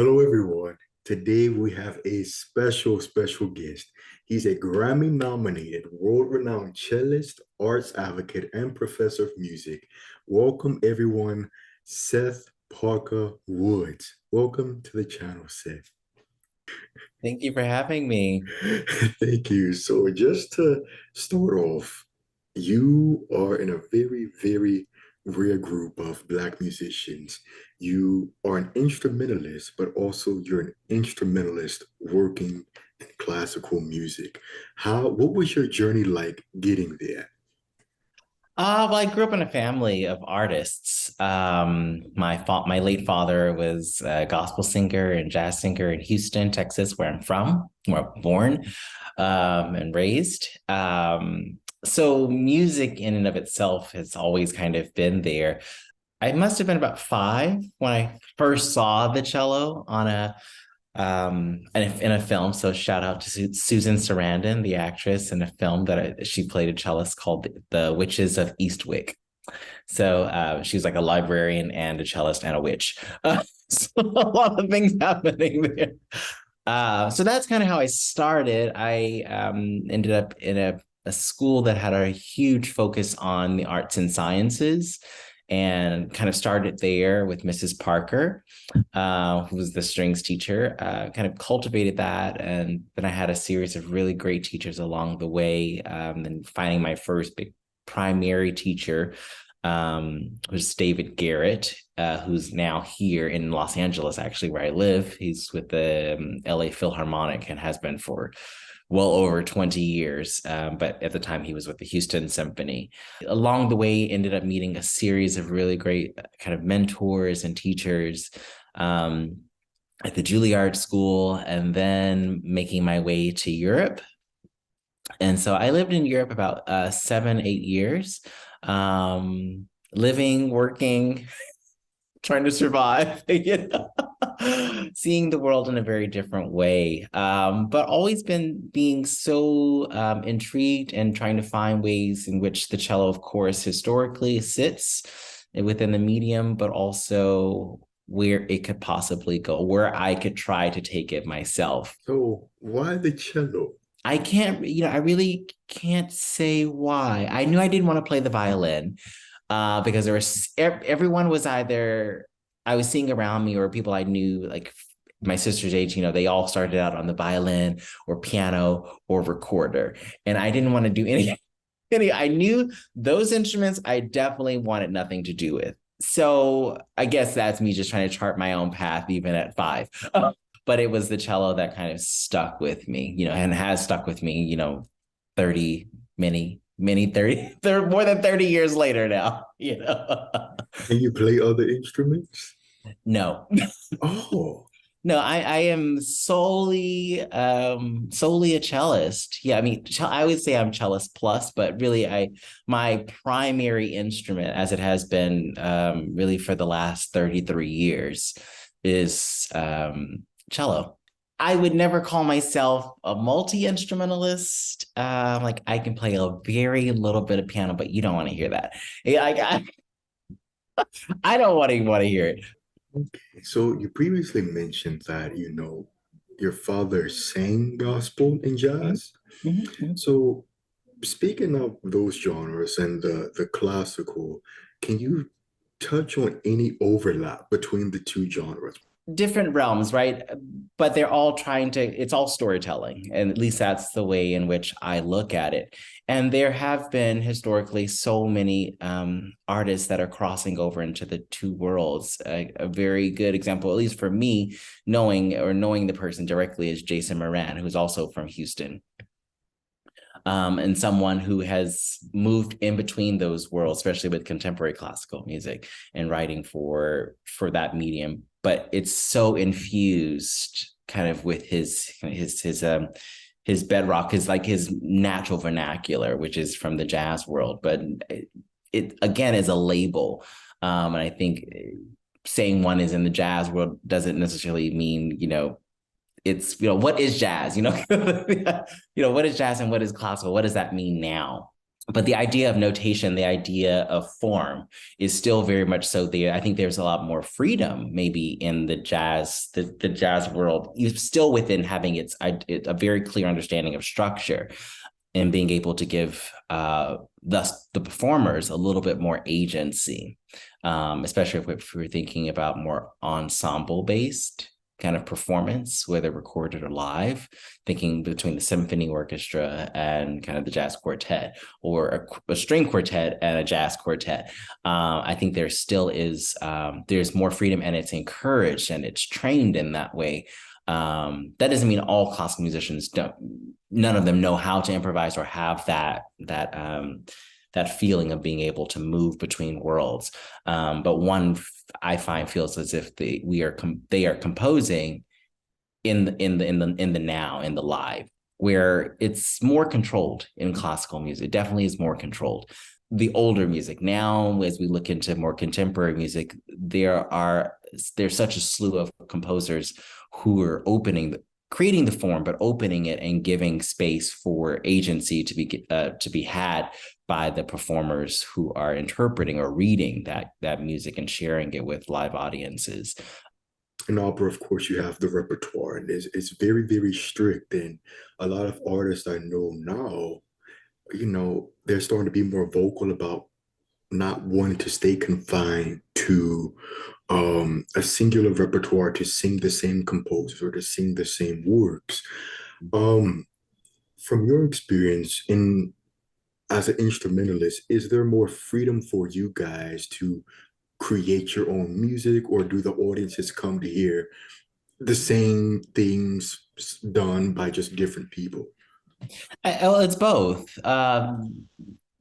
Hello, everyone. Today we have a special guest. He's a Grammy-nominated, world-renowned cellist, arts advocate, and professor of music. Welcome, everyone, Seth Parker Woods. Welcome to the channel, Seth. Thank you for having me. Thank you. So, just to start off, you are in a very rare group of Black musicians. You are an instrumentalist, but also you're an instrumentalist working in classical music. What was your journey like getting there? Well, I grew up in a family of artists. My late father was a gospel singer and jazz singer in Houston, Texas, where I'm from, where I'm born and raised. So music in and of itself has always kind of been there. I must have been about 5 when I first saw the cello on in a film. So shout out to Susan Sarandon, the actress, in a film that she played a cellist called The Witches of Eastwick. So she was like a librarian and a cellist and a witch. So a lot of things happening there. So that's kind of how I started. I ended up in a school that had a huge focus on the arts and sciences, and kind of started there with Mrs. Parker, who was the strings teacher, kind of cultivated that. And then I had a series of really great teachers along the way. And finding my first big primary teacher was David Garrett, who's now here in Los Angeles, actually, where I live. He's with the LA Philharmonic and has been for well over 20 years. But at the time, he was with the Houston Symphony. Along the way, ended up meeting a series of really great kind of mentors and teachers at the Juilliard School, and then making my way to Europe. And so I lived in Europe about 7, 8 years, living, working, trying to survive, seeing the world in a very different way. But always been being so intrigued and trying to find ways in which the cello, of course, historically sits within the medium, but also where it could possibly go, where I could try to take it myself. So, why the cello? I can't, I really can't say why. I knew I didn't want to play the violin because everyone was either I was seeing around me or people I knew, like my sister's age, they all started out on the violin or piano or recorder. And I didn't want to do any, I knew those instruments I definitely wanted nothing to do with. So I guess that's me just trying to chart my own path, even at 5. But it was the cello that kind of stuck with me, and has stuck with me, 30, many 30, more than 30 years later now. Can you play other instruments? No. Oh, No, I am solely a cellist. Yeah, I mean, I would say I'm cellist plus, but really my primary instrument, as it has been really for the last 33 years, is cello. I would never call myself a multi-instrumentalist. Like I can play a very little bit of piano, but you don't want to hear that. Yeah, I don't want to hear it. okay. So you previously mentioned that, your father sang gospel and jazz. Mhm. So speaking of those genres and the classical, can you touch on any overlap between the two genres? Different realms, right? But they're all it's all storytelling. And at least that's the way in which I look at it. And there have been historically so many artists that are crossing over into the two worlds. A very good example, at least for me, knowing the person directly, is Jason Moran, who's also from Houston. And someone who has moved in between those worlds, especially with contemporary classical music and writing for that medium. But it's so infused kind of with his bedrock, his natural vernacular, which is from the jazz world. But it again is a label. And I think saying one is in the jazz world doesn't necessarily mean, it's, what is jazz? What is jazz and what is classical? What does that mean now? but the idea of notation, the idea of form is still very much so there. I think there's a lot more freedom maybe in the jazz world, still within having a very clear understanding of structure and being able to give thus the performers a little bit more agency, especially if we're thinking about more ensemble based kind of performance, whether recorded or live, thinking between the symphony orchestra and kind of the jazz quartet, or a string quartet and a jazz quartet. I think there still is, there's more freedom, and it's encouraged and it's trained in that way. That doesn't mean all classical musicians don't, none of them know how to improvise or have that feeling of being able to move between worlds. But one I find feels as if they are composing in the now, in the live, where it's more controlled in classical music. It definitely is more controlled. The older music now, as we look into more contemporary music, there's such a slew of composers who are creating the form, but opening it and giving space for agency to be had by the performers who are interpreting or reading that music and sharing it with live audiences. In opera, of course, you have the repertoire, and it's very, very strict. And a lot of artists I know now, they're starting to be more vocal about not wanting to stay confined to a singular repertoire to sing the same composers or to sing the same works. Um, from your experience in as an instrumentalist, is there more freedom for you guys to create your own music, or do the audiences come to hear the same things done by just different people? Well, it's both.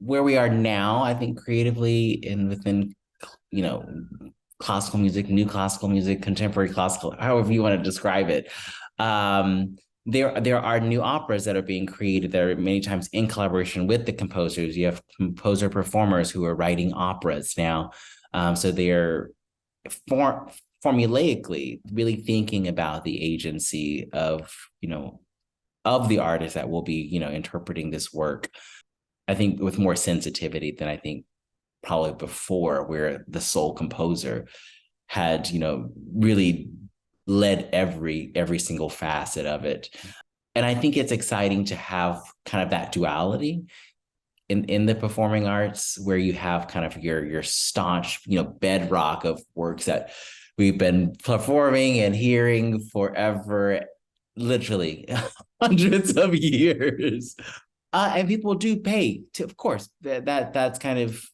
Where we are now, I think creatively and within, you know, classical music, new classical music, contemporary classical, however you want to describe it. There are new operas that are being created that are many times in collaboration with the composers. You have composer performers who are writing operas now. So they're formulaically really thinking about the agency of the artist that will be, interpreting this work. I think with more sensitivity than I think probably before, where the sole composer had, really led every single facet of it. And I think it's exciting to have kind of that duality in the performing arts, where you have kind of your staunch, bedrock of works that we've been performing and hearing forever, literally hundreds of years. And people do pay to, of course, that's kind of,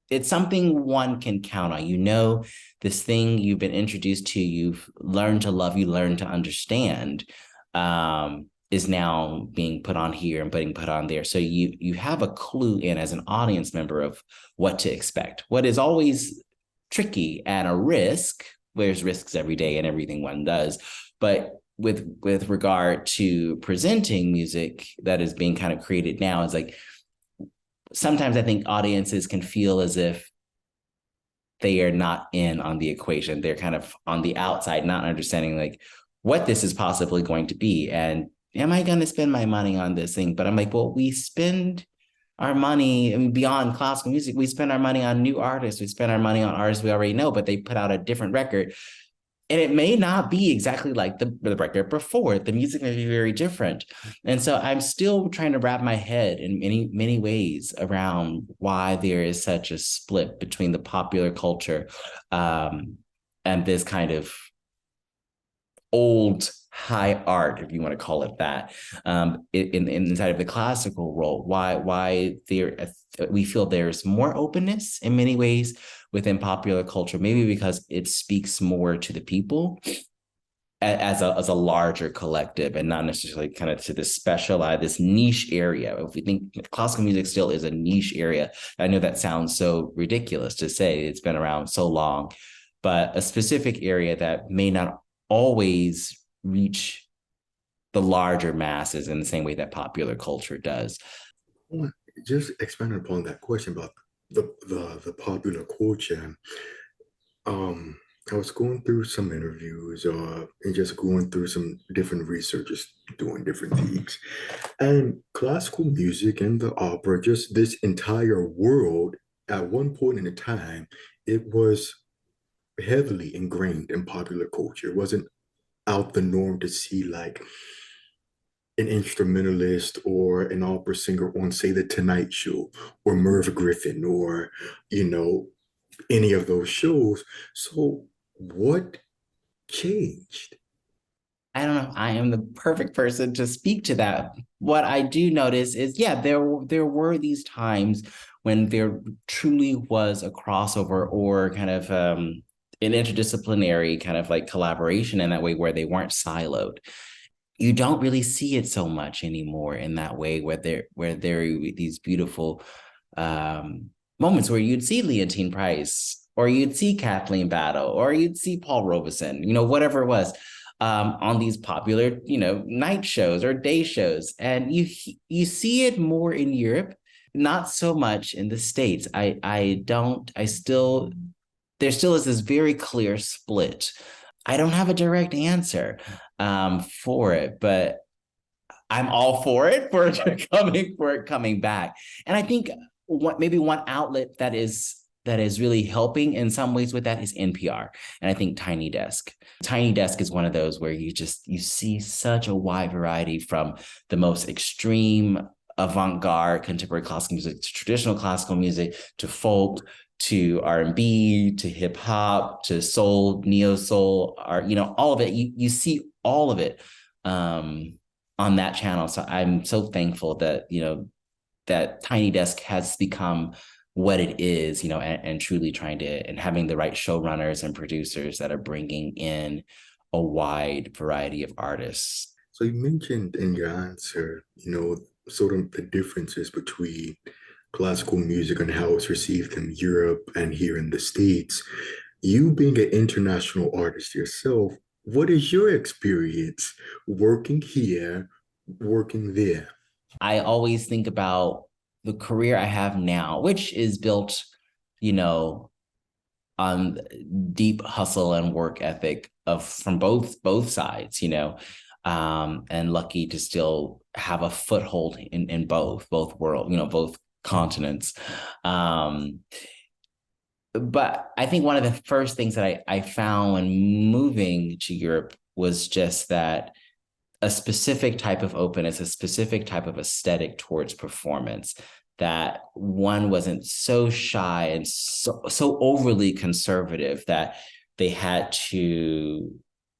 it's something one can count on. This thing you've been introduced to, you've learned to love, you learn to understand, is now being put on here and being put on there. So you have a clue in as an audience member of what to expect. What is always tricky and a risk, there's risks every day and everything one does, but with regard to presenting music that is being kind of created now, it's like sometimes I think audiences can feel as if they are not in on the equation. They're kind of on the outside, not understanding like what this is possibly going to be. And am I going to spend my money on this thing? But I'm like, well, we spend our money, I mean, beyond classical music, we spend our money on new artists. We spend our money on artists we already know, but they put out a different record. And it may not be exactly like the record before. The music may be very different. And so I'm still trying to wrap my head in many, many ways around why there is such a split between the popular culture and this kind of old high art, if you want to call it that, inside of the classical role. Why we feel there's more openness in many ways within popular culture, maybe because it speaks more to the people as a larger collective, and not necessarily kind of to this specialized, this niche area. If we think classical music still is a niche area, I know that sounds so ridiculous to say, it's been around so long, but a specific area that may not always reach the larger masses in the same way that popular culture does. Just expanding upon that question about the popular culture. I was going through some interviews and just going through some different researches doing different things. And classical music and the opera, just this entire world, at one point in a time, it was heavily ingrained in popular culture. It wasn't out the norm to see like an instrumentalist or an opera singer on, say, The Tonight Show or Merv Griffin or, you know, any of those shows. So, what changed? I don't know. I am the perfect person to speak to that. What I do notice is, yeah, there were these times when there truly was a crossover or kind of an interdisciplinary kind of like collaboration in that way where they weren't siloed. You don't really see it so much anymore in that way where there are these beautiful moments where you'd see Leontine Price or you'd see Kathleen Battle or you'd see Paul Robeson, whatever it was, on these popular, night shows or day shows. And you see it more in Europe, not so much in the States. I still, there still is this very clear split. I don't have a direct answer for it, but I'm all for it for it coming back. And I think maybe one outlet that is really helping in some ways with that is NPR. And I think Tiny Desk. Tiny Desk is one of those where you see such a wide variety from the most extreme avant-garde contemporary classical music to traditional classical music to folk to R&B to hip hop to soul, neo soul, art, all of it. You see all of it on that channel. So I'm so thankful that that Tiny Desk has become what it is, and truly trying to and having the right showrunners and producers that are bringing in a wide variety of artists. So, you mentioned in your answer, sort of the differences between classical music and how it's received in Europe and here in the States. You being an international artist yourself, what is your experience working here, working there? I always think about the career I have now, which is built, you know, on deep hustle and work ethic of from both sides, and lucky to still have a foothold in both world, both continents. But I think one of the first things that I found when moving to Europe was just that a specific type of openness, a specific type of aesthetic towards performance that one wasn't so shy and so overly conservative that they had to,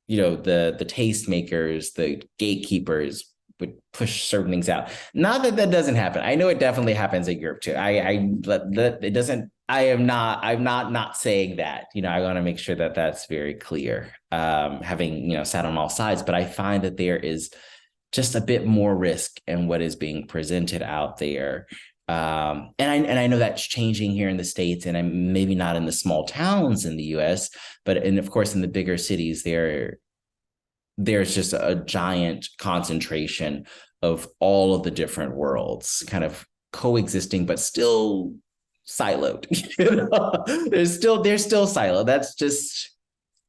the tastemakers, the gatekeepers would push certain things out. Not that that doesn't happen. I know it definitely happens in Europe too. It doesn't. I'm not saying that. I want to make sure that that's very clear. Having sat on all sides, but I find that there is just a bit more risk in what is being presented out there. And I know that's changing here in the States, and I'm maybe not in the small towns in the US, but and of course in the bigger cities there's just a giant concentration of all of the different worlds kind of coexisting, but still siloed. There's still siloed. That's just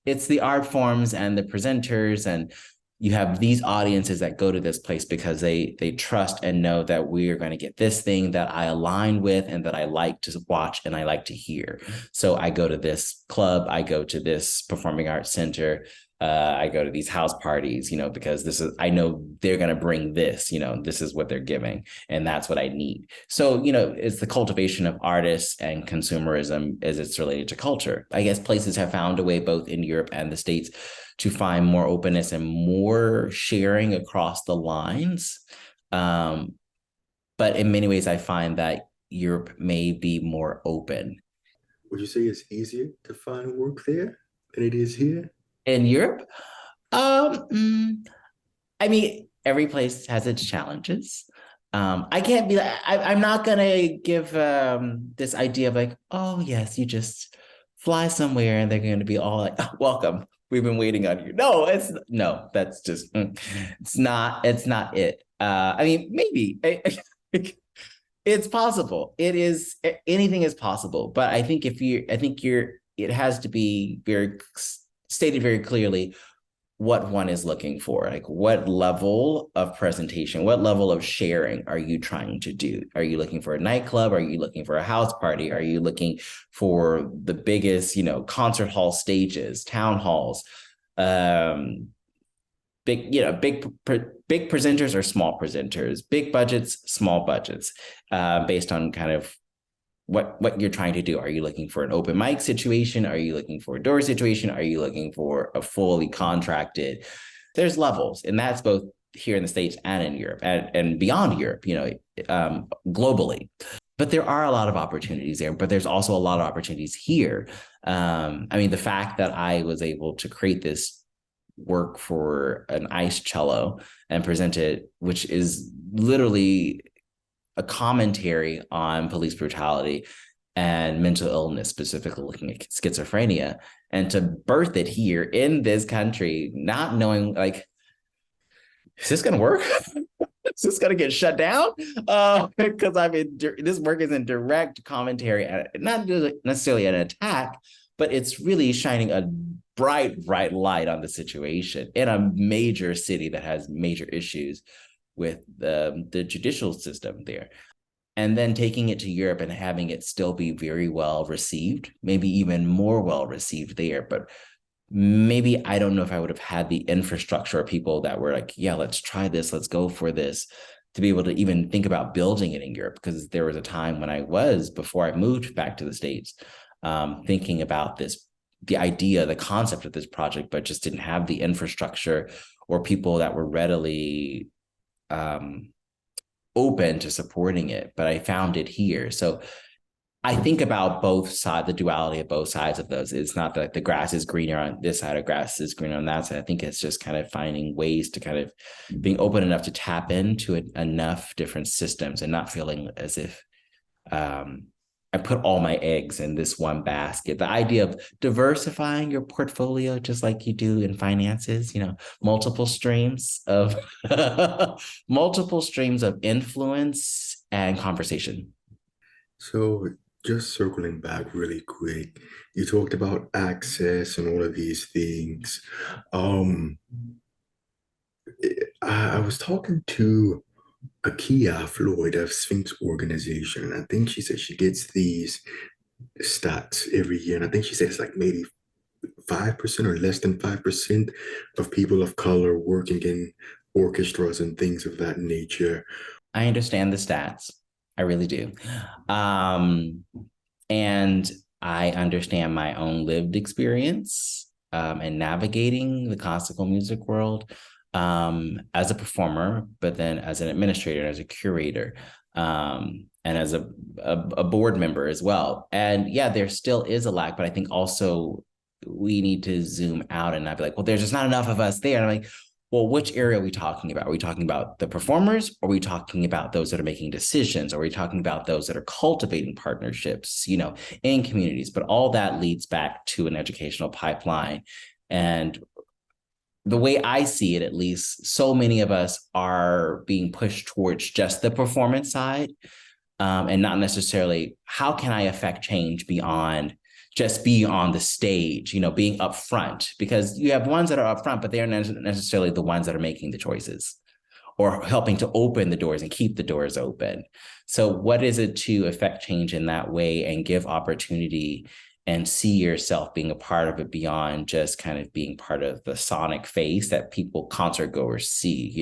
it's the art forms and the presenters, and you have these audiences that go to this place because they trust and know that we are going to get this thing that I align with and that I like to watch and I like to hear. So I go to this club, I go to this performing arts center, I go to these house parties, because I know they're going to bring this, this is what they're giving, and that's what I need. So, it's the cultivation of artists and consumerism as it's related to culture. I guess places have found a way, both in Europe and the States, to find more openness and more sharing across the lines. But in many ways, I find that Europe may be more open. Would you say it's easier to find work there than it is here? In Europe, I mean, every place has its challenges. I can't be like, I'm not gonna give this idea of like, oh yes, you just fly somewhere and they're gonna be all like, oh, welcome. We've been waiting on you. No, that's just it's not it. I mean, maybe it's possible. It is anything is possible. But I think it has to be very stated very clearly what one is looking for. Like, what level of presentation, what level of sharing are you trying to do? Are you looking for a nightclub? Are you looking for a house party? Are you looking for the biggest, concert hall stages, town halls, big presenters or small presenters, big budgets, small budgets, based on kind of what you're trying to do. Are you looking for an open mic situation? Are you looking for a door situation? Are you looking for a fully contracted? There's levels, and that's both here in the States and in Europe and beyond Europe, globally. But there are a lot of opportunities there, but there's also a lot of opportunities here. The fact that I was able to create this work for an ICE cello and present it, which is literally a commentary on police brutality and mental illness, specifically looking at schizophrenia, and to birth it here in this country, not knowing, like, is this going to work? Is this going to get shut down? Because this work is in direct commentary, not necessarily an attack, but it's really shining a bright light on the situation in a major city that has major issues with the judicial system there. And then taking it to Europe and having it still be very well received, maybe even more well received there. But maybe I don't know if I would have had the infrastructure of people that were like, yeah, let's try this, let's go for this, to be able to even think about building it in Europe. Because there was a time when before I moved back to the States, thinking about the idea, the concept of this project, but just didn't have the infrastructure or people that were readily open to supporting it. But I found it here. So I think about both sides, the duality of both sides of those. It's not that the grass is greener on this side or grass is greener on that side. I think it's just kind of finding ways to kind of being open enough to tap into enough different systems and not feeling as if I put all my eggs in this one basket. The idea of diversifying your portfolio, just like you do in finances, multiple streams of multiple streams of influence and conversation. So just circling back really quick, you talked about access and all of these things. Um, I was talking to Akia Floyd of Sphinx Organization, and I think she said she gets these stats every year, and I think she said it's like maybe 5% or less than 5% of people of color working in orchestras and things of that nature. I understand the stats. I really do. And I understand my own lived experience in navigating the classical music world as a performer, but then as an administrator, as a curator, and as a board member as well. And yeah, there still is a lack, but I think also we need to zoom out and not be like, well, there's just not enough of us there. And I'm like, well, which area are we talking about? Are we talking about the performers? Or are we talking about those that are making decisions? Or are we talking about those that are cultivating partnerships, in communities? But all that leads back to an educational pipeline. And the way I see it, at least, so many of us are being pushed towards just the performance side, and not necessarily how can I affect change beyond just being on the stage, being upfront, because you have ones that are upfront, but they aren't necessarily the ones that are making the choices or helping to open the doors and keep the doors open. So what is it to affect change in that way and give opportunity and see yourself being a part of it beyond just kind of being part of the sonic face that people, concert goers, see?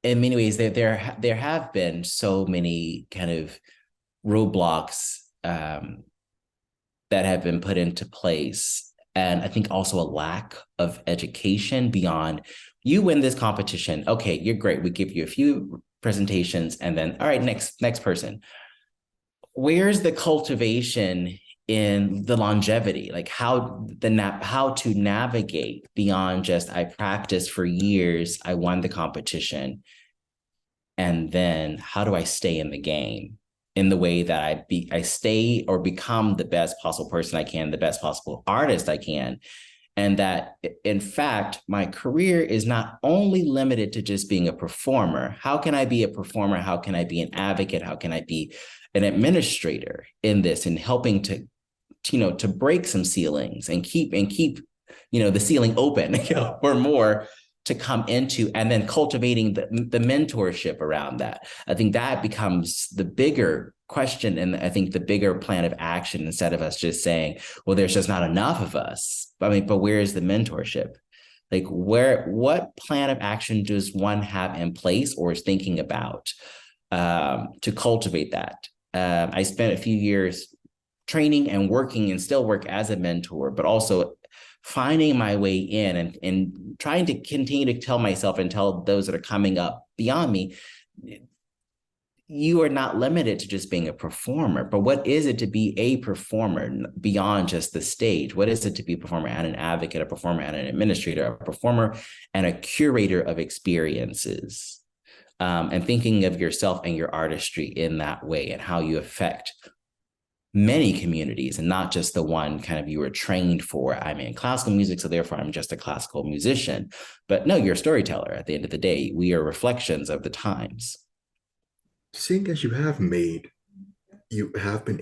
In many ways, there have been so many kind of roadblocks that have been put into place. And I think also a lack of education beyond, you win this competition. Okay, you're great. We give you a few presentations and then, all right, next person. Where's the cultivation in the longevity? Like how to navigate beyond just, I practiced for years, I won the competition. And then how do I stay in the game in the way that I stay or become the best possible person I can, the best possible artist I can. And that, in fact, my career is not only limited to just being a performer. How can I be a performer? How can I be an advocate? How can I be an administrator in this and helping to to break some ceilings and keep the ceiling open for more to come into, and then cultivating the mentorship around that. I think that becomes the bigger question, and I think the bigger plan of action, instead of us just saying, well, there's just not enough of us. I mean, but where is the mentorship? Like, what plan of action does one have in place or is thinking about to cultivate that? I spent a few years training and working and still work as a mentor, but also finding my way in and trying to continue to tell myself and tell those that are coming up beyond me, you are not limited to just being a performer, but what is it to be a performer beyond just the stage? What is it to be a performer and an advocate, a performer and an administrator, a performer and a curator of experiences? And thinking of yourself and your artistry in that way, and how you affect many communities and not just the one kind of you were trained for. I'm in classical music, so therefore I'm just a classical musician. But no, you're a storyteller at the end of the day. We are reflections of the times. Seeing as you have been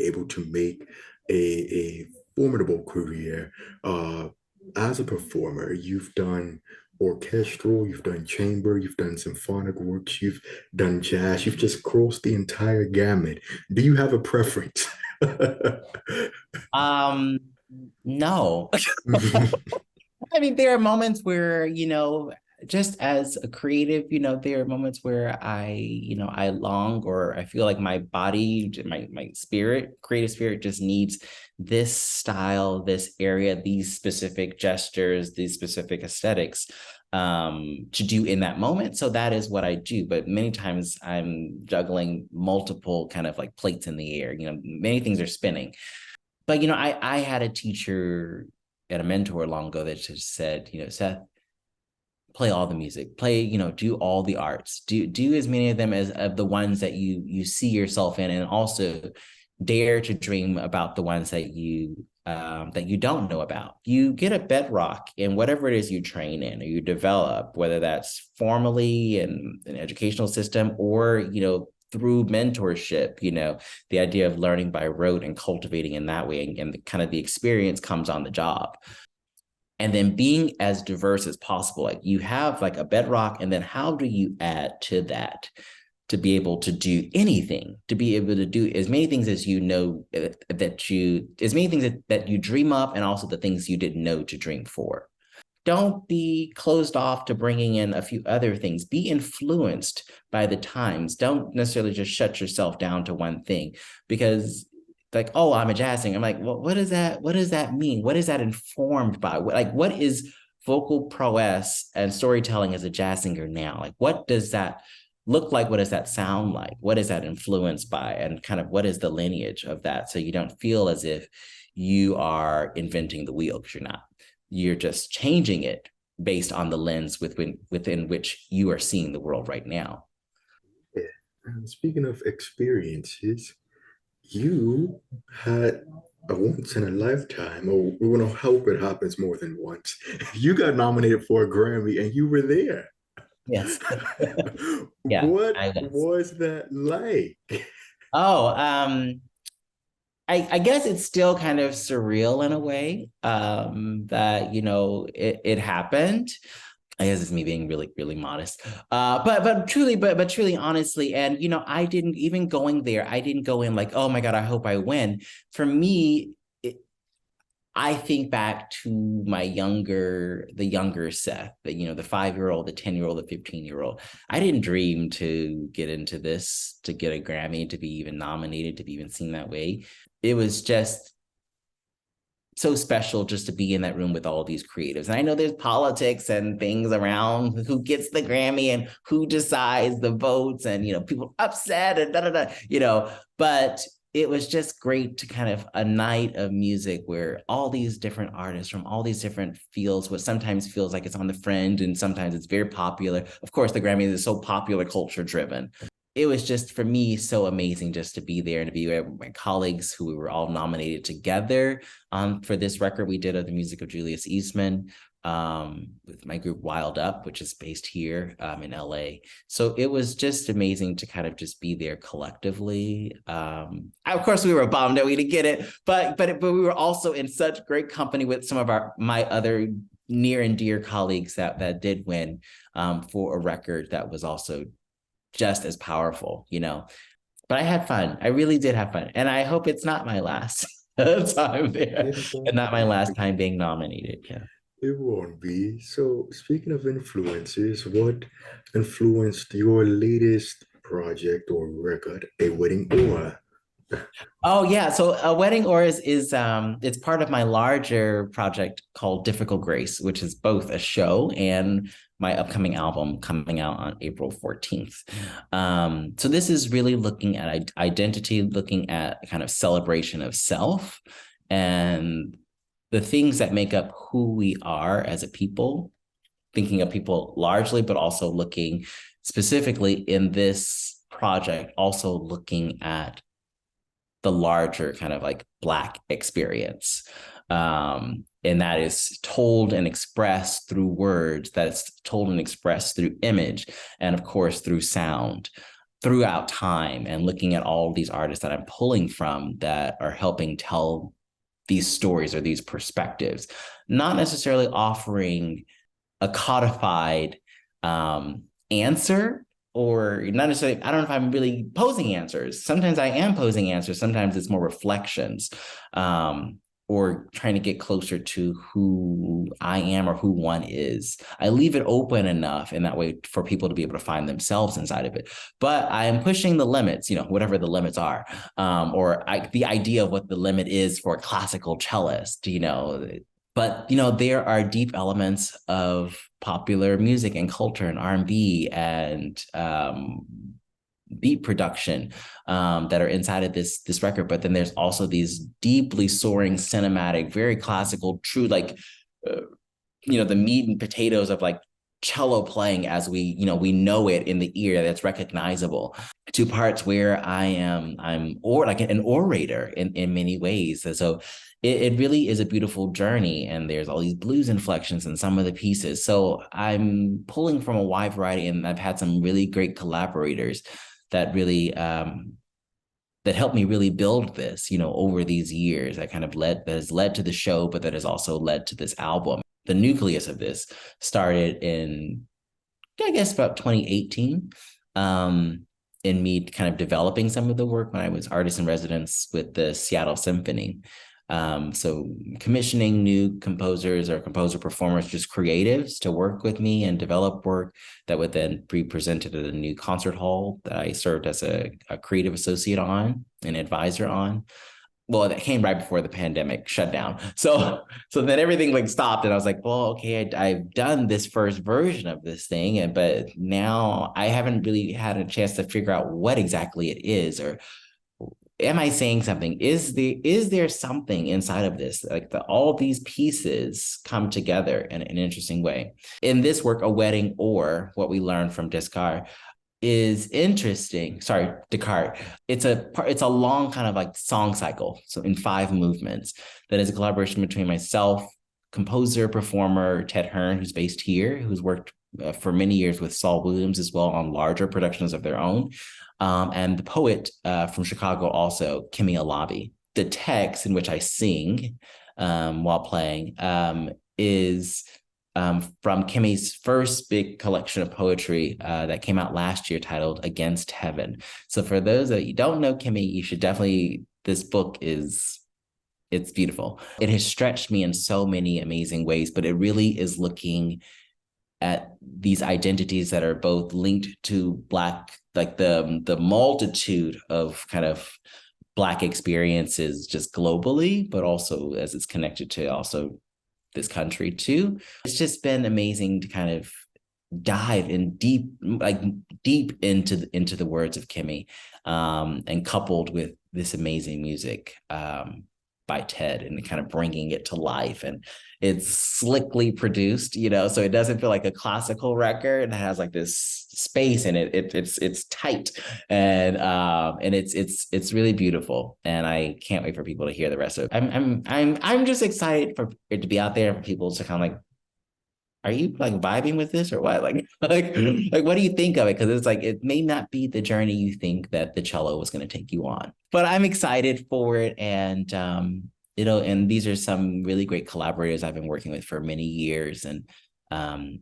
able to make a formidable career as a performer. You've done orchestral, you've done chamber, you've done symphonic works, you've done jazz, you've just crossed the entire gamut. Do you have a preference? Um, no. I mean, there are moments where, just as a creative, there are moments where I long, or I feel like my body, my spirit, creative spirit just needs this style, this area, these specific gestures, these specific aesthetics to do in that moment. So that is what I do. But many times I'm juggling multiple kind of like plates in the air, many things are spinning. But, I had a teacher and a mentor long ago that just said, Seth, play all the music, do all the arts, do as many of them as of the ones that you see yourself in, and also dare to dream about the ones that you don't know about. You get a bedrock in whatever it is you train in or you develop, whether that's formally in an educational system or, through mentorship, the idea of learning by rote and cultivating in that way, and the kind of the experience comes on the job. And then being as diverse as possible. Like, you have like a bedrock, and then how do you add to that to be able to do anything, to be able to do as many things as as many things that you dream up, and also the things you didn't know to dream for. Don't be closed off to bringing in a few other things. Be influenced by the times. Don't necessarily just shut yourself down to one thing, because like, oh, I'm a jazz singer. I'm like, well, what does that mean? What is that informed by? Like, what is vocal prowess and storytelling as a jazz singer now? Like, what does that look like? What does that sound like? What is that influenced by? And kind of what is the lineage of that? So you don't feel as if you are inventing the wheel, because you're not. You're just changing it based on the lens within which you are seeing the world right now. Yeah. And speaking of experiences, you had a once in a lifetime, or we want to hope it happens more than once. You got nominated for a Grammy and you were there. Yes. Yeah, What I was. was that like? Oh, I guess it's still kind of surreal in a way that, it happened. I guess it's me being really, really modest. But truly, honestly, and I didn't even going there. I didn't go in like, oh my God, I hope I win. For me, I think back to the younger Seth, the 5-year-old, the 10-year-old, the 15-year-old. I didn't dream to get into this, to get a Grammy, to be even nominated, to be even seen that way. It was just so special just to be in that room with all these creatives. And I know there's politics and things around who gets the Grammy and who decides the votes, and, people upset and but it was just great to kind of a night of music where all these different artists from all these different fields, what sometimes feels like it's on the fringe and sometimes it's very popular. Of course, the Grammys is so popular culture driven. It was just, for me, so amazing just to be there and to be with my colleagues who we were all nominated together for this record we did of the music of Julius Eastman. with my group Wild Up, which is based here in LA. So it was just amazing to kind of just be there collectively. Of course, we were bummed that we didn't get it, but we were also in such great company with some of my other near and dear colleagues that did win for a record that was also just as powerful, you know. But I had fun. I really did have fun, and I hope it's not my last time there, It and won't not my be. last time being nominated. Yeah. It won't be. So, speaking of influences, what influenced your latest project or record, A Wedding Or? Oh yeah, so a wedding or is it's part of my larger project called Difficult Grace, which is both a show and my upcoming album coming out on April 14th. So this is really looking at identity, looking at kind of celebration of self and the things that make up who we are as a people, thinking of people largely, but also looking specifically in this project, also looking at the larger kind of like Black experience. And that is told and expressed through words, that's told and expressed through image, and of course through sound throughout time, and looking at all these artists that I'm pulling from that are helping tell these stories or these perspectives, not necessarily offering a codified answer, or not necessarily, I don't know if I'm really posing answers. Sometimes I am posing answers. Sometimes it's more reflections, or trying to get closer to who I am or who one is. I leave it open enough in that way for people to be able to find themselves inside of it. But I am pushing the limits, you know, whatever the limits are, the idea of what the limit is for a classical cellist, you know. But, you know, there are deep elements of popular music and culture and R&B and beat production that are inside of this record. But then there's also these deeply soaring, cinematic, very classical, true, like, you know, the meat and potatoes of like cello playing as we know it in the ear, that's recognizable, to parts where I'm like an orator in many ways. And so it really is a beautiful journey, and there's all these blues inflections in some of the pieces. So I'm pulling from a wide variety, and I've had some really great collaborators that really that helped me really build this, you know, over these years. That has led to the show, but that has also led to this album. The nucleus of this started in, I guess, about 2018. In me kind of developing some of the work when I was artist in residence with the Seattle Symphony. So commissioning new composers or composer performers, just creatives, to work with me and develop work that would then be presented at a new concert hall that I served as a creative associate on, an advisor on. Well, that came right before the pandemic shut down. So then everything like stopped, and I was like, well, okay, I've done this first version of this thing, but now I haven't really had a chance to figure out what exactly it is, or am I saying something? Is there something inside of this? Like all these pieces come together in an interesting way. In this work, A Wedding Or, what we learned from Descartes, is interesting. Sorry, Descartes. It's a long kind of like song cycle. So in 5 movements, that is a collaboration between myself, composer, performer, Ted Hearn, who's based here, who's worked for many years with Saul Williams as well on larger productions of their own. And the poet from Chicago also, Kimmy Alabi. The text in which I sing while playing is from Kimmy's first big collection of poetry that came out last year, titled Against Heaven. So for those that you don't know Kimmy, you should definitely, this book it's beautiful. It has stretched me in so many amazing ways, but it really is looking at these identities that are both linked to Black, like the multitude of kind of Black experiences just globally, but also as it's connected to also this country too. It's just been amazing to kind of dive in deep into the words of Kimmy, and coupled with this amazing music by Ted, and kind of bringing it to life. And it's slickly produced, you know, so it doesn't feel like a classical record. It has like this space in it. It's tight, and it's really beautiful. And I can't wait for people to hear the rest of it. I'm just excited for it to be out there, for people to kind of like are you like vibing with this or what? Like what do you think of it? Because it's like it may not be the journey you think that the cello was going to take you on. But I'm excited for it, and and these are some really great collaborators I've been working with for many years, and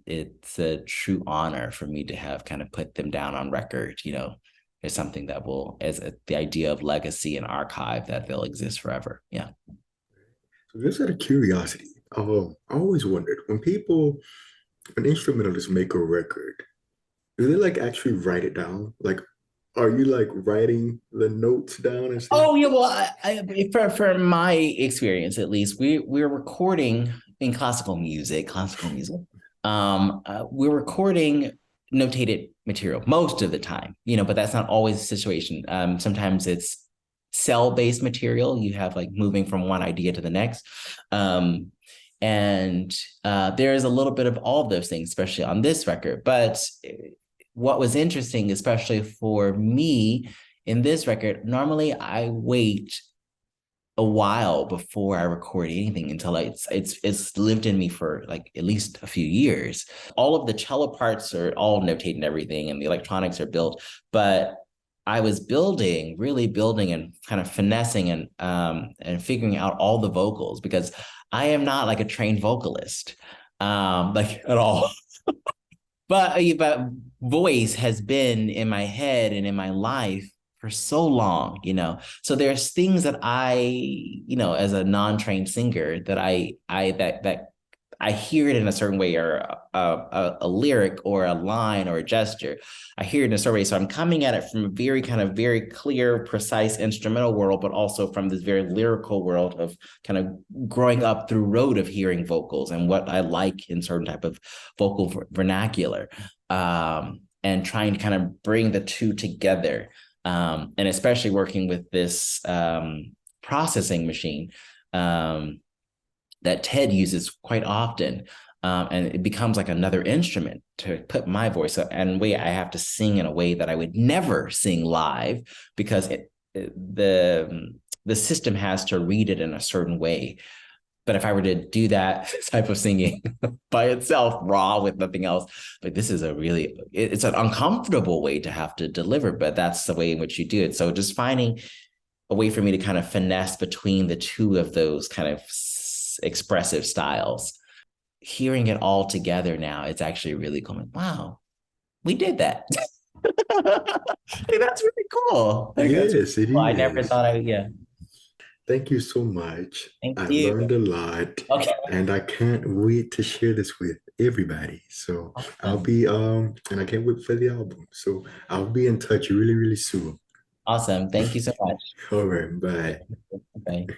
it's a true honor for me to have kind of put them down on record. Is something that will, the idea of legacy and archive, that they'll exist forever. Yeah. So just out of curiosity, I always wondered when instrumentalists make a record, do they like actually write it down? Like, are you like writing the notes down and stuff? Oh yeah, well, for my experience at least, we're recording in classical music. We're recording notated material most of the time, but that's not always the situation. Sometimes it's cell-based material. You have like moving from one idea to the next. And there's a little bit of all of those things, especially on this record. But what was interesting, especially for me in this record, normally I wait a while before I record anything until it's lived in me for like at least a few years. All of the cello parts are all notated and everything, and the electronics are built, but I was really building and kind of finessing and figuring out all the vocals, because I am not like a trained vocalist, like at all. But voice has been in my head and in my life for so long. So there's things that as a non-trained singer, that I hear it in a certain way, or a lyric or a line or a gesture. I hear it in a certain way. So I'm coming at it from a very clear, precise instrumental world, but also from this very lyrical world of kind of growing up through road of hearing vocals and what I like in certain type of vocal vernacular, and trying to kind of bring the two together. And especially working with this processing machine, that Ted uses quite often. And it becomes like another instrument to put my voice up. And I have to sing in a way that I would never sing live, because the system has to read it in a certain way. But if I were to do that type of singing by itself, raw, with nothing else, like this is it's an uncomfortable way to have to deliver, but that's the way in which you do it. So just finding a way for me to kind of finesse between the two of those kind of expressive styles, hearing it all together now, it's actually really cool. Like, wow, we did that. Hey, that's really cool. Yes, it Cool. I never is. thought yeah. Thank you so much. Thank I've you. learned a lot, Okay. and I can't wait to share this with everybody. So I'll Awesome. be and I can't wait for the album. So I'll be in touch really, really soon. Awesome. Thank you so much. All right, bye. Bye.